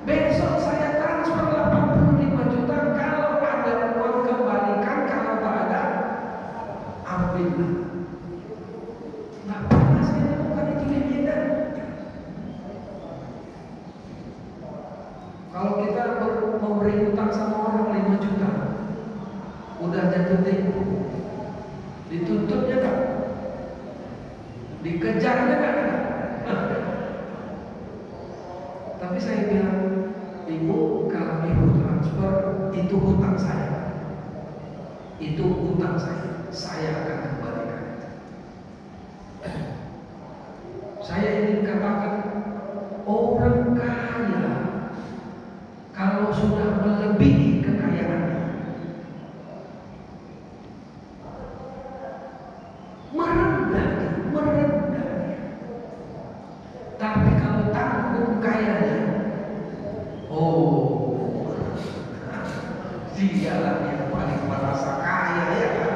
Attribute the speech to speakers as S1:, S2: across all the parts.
S1: Besok saya transfer 85 juta, kalau ada uang kembalikan, kalau tak ada ambillah. Nggak pernah saya temukan itu di Medan. Kalau kita memberi utang sama orang 5 juta, udah jatuh tempo, dituntutnya kan, dikejarnya kan. Tapi saya bilang, ibu, kalau ibu transfer itu hutang saya, itu hutang saya akan kembalikan. Saya ingin katakan, orang kaya kalau sudah melebihi kekayaannya, merendah. Tapi kalau tanggung kayanya, oh, dialah yang paling merasa kaya, ya kan?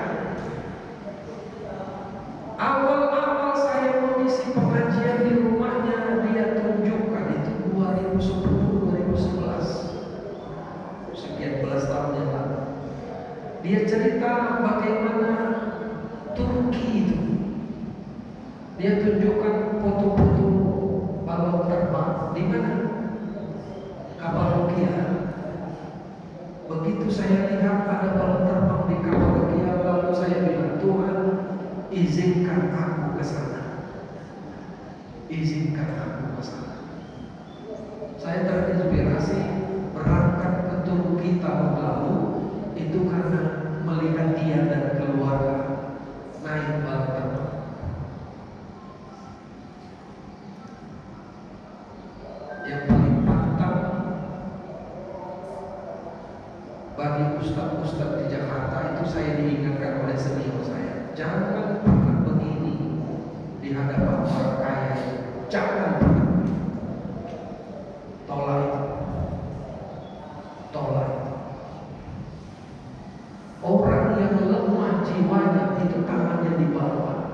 S1: Awal-awal saya mengisi pengajian di rumahnya, dia tunjukkan itu 2010, 2011, sekian belas tahun yang lalu. Dia cerita bagaimana Turki itu, dia tunjukkan foto-foto balon terbang di mana? Kapadokia. Begitu saya lihat ada balon terbang di Kapadokia, lalu saya bilang, Tuhan, izinkan aku ke sana. Izinkan aku ke sana. Saya terinspirasi berangkat ke Turki tahun lalu itu karena melihat dia dan keluarga naik balon terbang. Yang paling pantang bagi ustaz-ustaz di Jakarta itu, saya diingatkan oleh senior saya, jangan pernah begini di hadapan orang kaya. Jangan pernah. Tolak. Orang yang lemah jiwanya itu tangannya di bawah,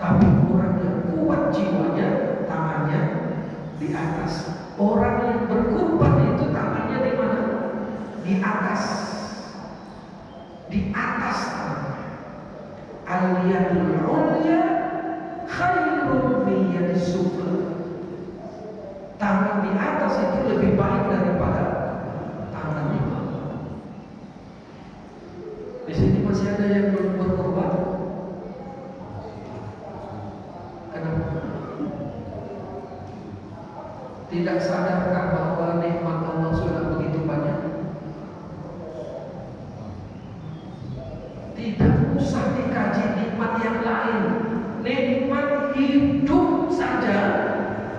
S1: tapi orang yang kuat jiwanya tangannya di atas. Orang yang berkorban itu tangannya di mana? Di atas. Di atas tangannya. Al-yadul ulya khairun min yadis sufla. Tangan di atas itu lebih baik daripada tangan di bawah. Di sini masih ada yang belum berkorban. Kenapa? Tidak sadarkah bahwa nikmat Allah sudah begitu banyak? Tidak usah dikaji nikmat yang lain. Nikmat hidup saja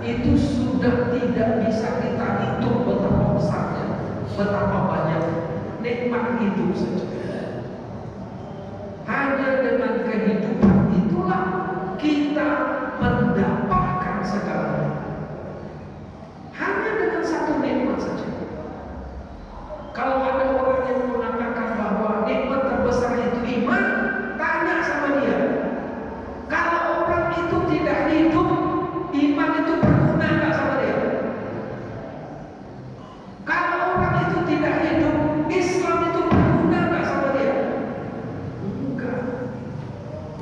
S1: itu sudah tidak bisa kita hitung betapa besarnya, betapa banyak nikmat hidup saja. Hanya dengan kehidupan itulah kita mendapatkan segalanya. Hanya dengan satu nikmat saja. Kalau ada orang yang mengatakan bahwa nikmat terbesar itu iman, tanya sama dia. Kalau orang itu tidak hidup, iman itu berguna nggak sama dia? Kalau orang itu tidak hidup, Islam itu berguna nggak sama dia?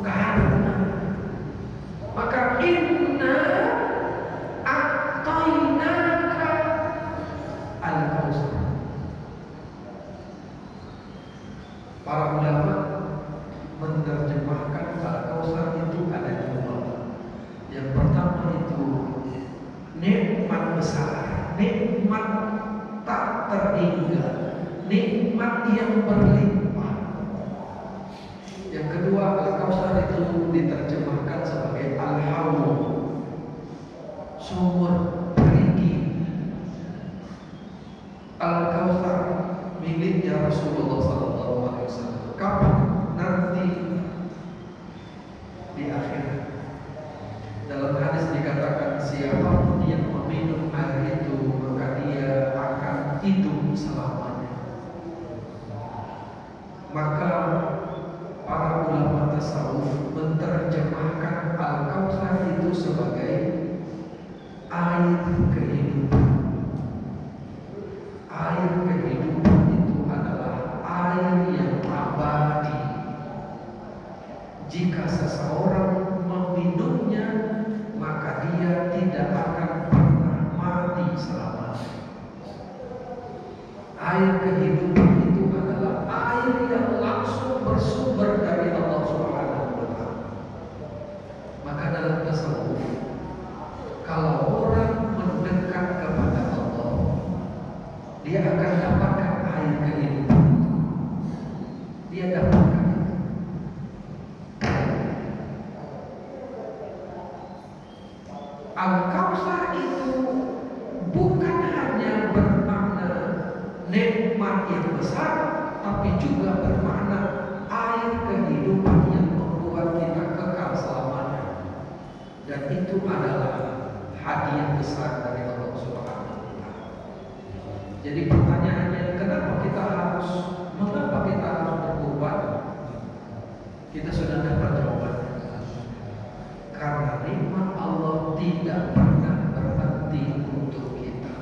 S1: Enggak ada gunanya. Maka inna a'tainaka al-kautsar. Para ulama menerjemahkan al-kautsar itu ada dua. Yang pertama itu nikmat besar, nikmat tak terhingga, nikmat yang berlimpah. Yang kedua, al-kautsar itu diterjemahkan sebagai al-haud, sumur perigi. Al-kautsar miliknya Rasulullah SAW. Kapan? Nanti di akhirat. Dalam hadis dikatakan, siapapun yang meminum air itu maka dia akan hidup selamanya. Maka para ulama tasawuf menerjemahkan al-kautsar itu sebagai air kehidupan. Air kehidupan itu adalah air yang langsung bersumber dari Allah Subhanahu wa Ta'ala. Maka dalam tasawuf, kalau orang mendekat kepada Allah, dia akan dapatkan air kehidupan. Dia dapatkan. Al-Kautsar itu bukan hanya bermakna nikmat yang besar, tapi juga bermakna air kehidupan yang membuat kita kekal selamanya. Dan itu adalah hadiah besar dari Allah Subhanahu wa Ta'ala. Jadi pertanyaannya, mengapa kita harus berkorban? Kita sudah dapat jawabannya. Karena nikmat Allah tidak pernah berhenti untuk kita.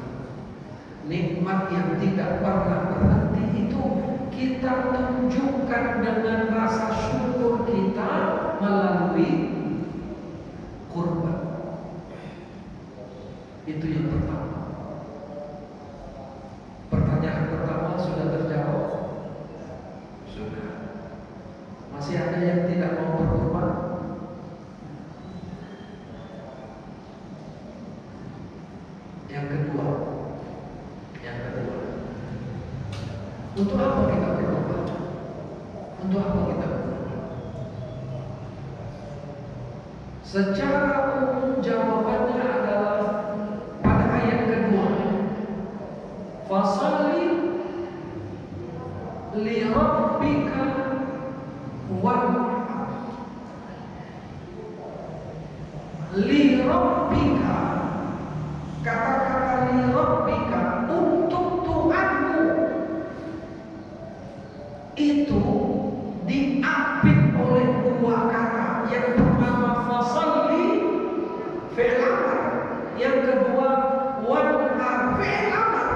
S1: Nikmat yang tidak pernah berhenti itu kita tunjukkan dengan rasa syukur kita melalui kurban. Itu yang pertama. Pertanyaan pertama sudah terjawab? Sudah. Masih ada yang tidak mau berkorban? Yang kedua, untuk apa kita berkorban? Untuk apa kita berkorban? Secara umum jawabannya adalah pada ayat kedua, fasalli li rabbika wanhar. Li rabbika, kata-kata li rabbika, untuk Tuhanmu, itu diapit oleh dua kata. Yang pertama fasalli, fi'il amr. Yang kedua wanhar, fi'il amr.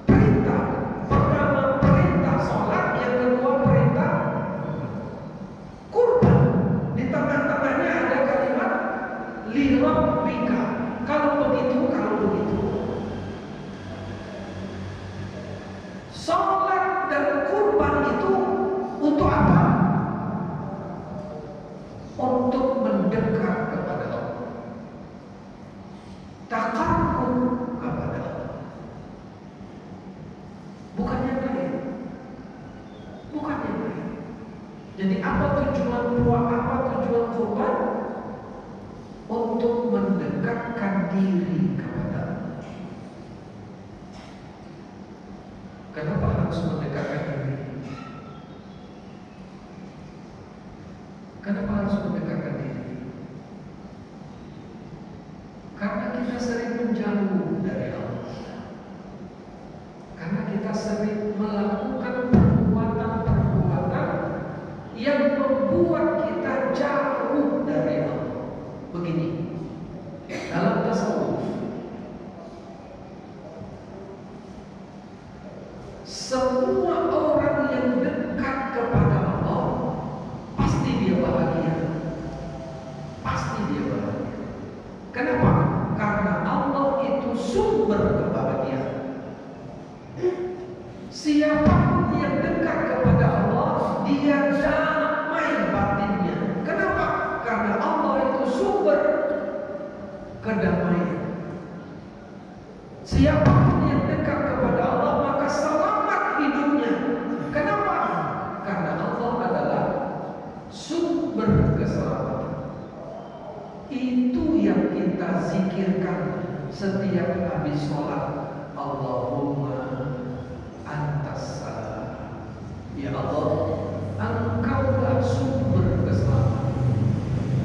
S1: Perintah. Pertama perintah sholat, yang kedua perintah kurban. Di tengah-tengahnya ada kalimat li rabbika. Kalau begitu, sholat dan kurban itu untuk apa? Untuk mendekat kepada Allah, taqarrub kepada Allah. Bukan yang lain. Jadi apa tujuan kurban? Untuk mendekatkan diri kepada Allah. Kenapa harus mendekatkan diri? Kenapa harus mendekatkan diri? Karena kita sering menjauh dari Allah. Karena kita sering melakukan perbuatan-perbuatan yang membuat kita jauh dari Allah. Begini, dalam tasawuf, semua orang yang dekat kepada Allah pasti dia bahagia. Kenapa? Karena Allah itu sumber kebahagiaan. Siapapun yang dekat kepada Allah, dia damai batinnya. Kenapa? Karena Allah itu sumber kedamaian. Siapapun yang dekat kepada Allah, maka selamat hidupnya. Kenapa? Karena Allah adalah sumber keselamatan. Itu yang kita zikirkan setiap habis sholat. Allahumma antas salam. Ya Allah, Engkaulah sumber keselamatan.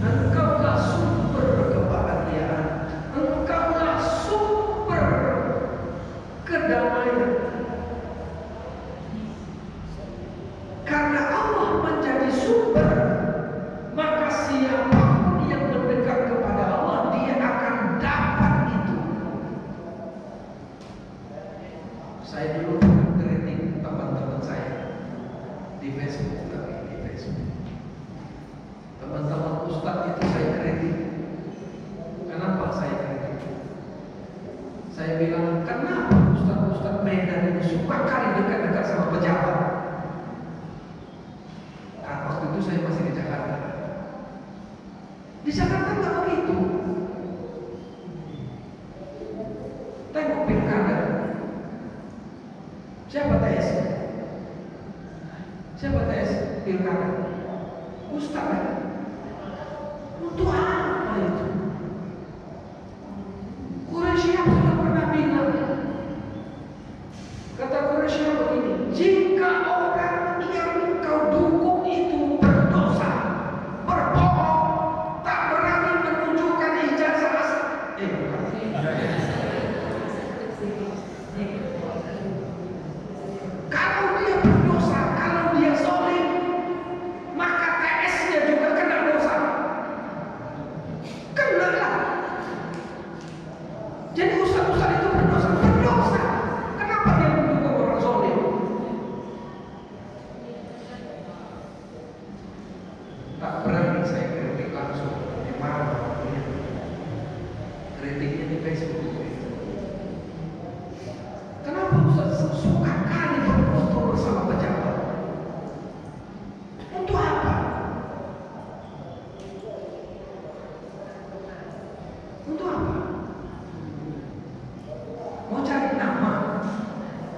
S1: Engkaulah sumber kebahagiaan. Engkaulah sumber kedamaian. Karena Allah menjadi sumber, maka siapapun yang mendekat kepada Allah, dia akan dapat itu. Saya dulu kritik teman-teman saya di Facebook, teman-teman ustadz itu saya kritik. Kenapa saya kritik? Saya bilang, kenapa ustadz Ustaz Medan itu suka kali dekat-dekat sama pejabat. Nah, waktu itu saya masih di Jakarta. Di Jakarta nggak begitu. Tengok pilkada. Siapa TS? Siapa TS pilkada? Ustaz ya? Untuk apa itu? Quraisy sudah pernah bilang. Kata Quraisy begini, jika orang yang kau dukung itu berdosa, berbohong, tak berani menunjukkan ijazah asal. Kalau dia berdosa, kalau dia zalim, maka TS-nya juga kena dosa. Kena lah. Jadi ustaz-ustaz itu berdosa. Kenapa dia mendukung orang zalim? Tak berani saya kritik langsung. Memang kritiknya di Facebook.